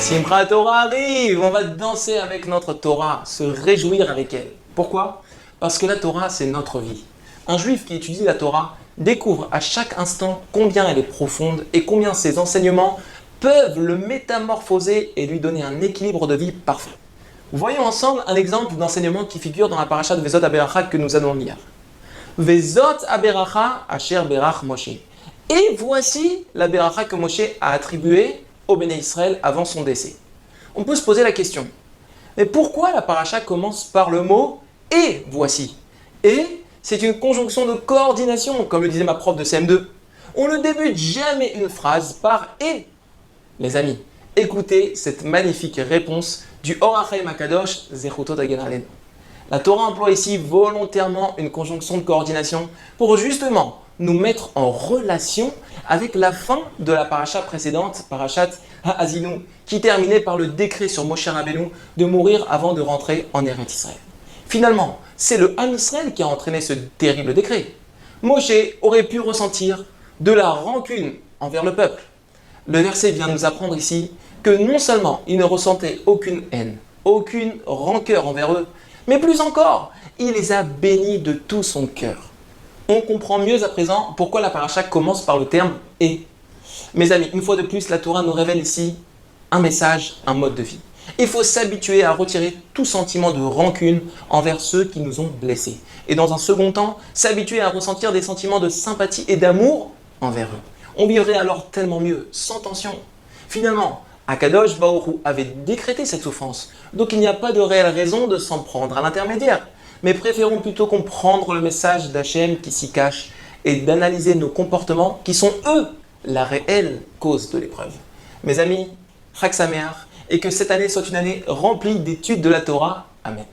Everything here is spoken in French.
Simchat Torah arrive, on va danser avec notre Torah, se réjouir avec elle. Pourquoi? Parce que la Torah, c'est notre vie. Un juif qui étudie la Torah découvre à chaque instant combien elle est profonde et combien ses enseignements peuvent le métamorphoser et lui donner un équilibre de vie parfait. Voyons ensemble un exemple d'enseignement qui figure dans la paracha de Vezot Aberacha que nous allons lire. Vezot Aberacha asher berach Moshe. Et voici la beracha que Moshe a attribuée au Béné Israël avant son décès. On peut se poser la question, mais pourquoi la paracha commence par le mot « et voici » ? Et c'est une conjonction de coordination, comme le disait ma prof de CM2. On ne débute jamais une phrase par « et ». Les amis, écoutez cette magnifique réponse du Or HaChaim HaKadosh Zechutot Hagen Aleinu. La Torah emploie ici volontairement une conjonction de coordination pour justement nous mettre en relation avec la fin de la paracha précédente, parachat Ha'azinu, qui terminait par le décret sur Moshe Rabbeinu de mourir avant de rentrer en Eretz Israël. Finalement, c'est le Ham Israël qui a entraîné ce terrible décret. Moshe aurait pu ressentir de la rancune envers le peuple. Le verset vient nous apprendre ici que non seulement il ne ressentait aucune haine, aucune rancœur envers eux, mais plus encore, il les a bénis de tout son cœur. On comprend mieux à présent pourquoi la paracha commence par le terme « et ». Mes amis, une fois de plus, la Torah nous révèle ici un message, un mode de vie. Il faut s'habituer à retirer tout sentiment de rancune envers ceux qui nous ont blessés. Et dans un second temps, s'habituer à ressentir des sentiments de sympathie et d'amour envers eux. On vivrait alors tellement mieux, sans tension. Finalement, Akadosh Baruch Hu avait décrété cette souffrance, donc il n'y a pas de réelle raison de s'en prendre à l'intermédiaire. Mais préférons plutôt comprendre le message d'Hachem qui s'y cache et d'analyser nos comportements qui sont eux la réelle cause de l'épreuve. Mes amis, Chag Sameach, et que cette année soit une année remplie d'études de la Torah. Amen.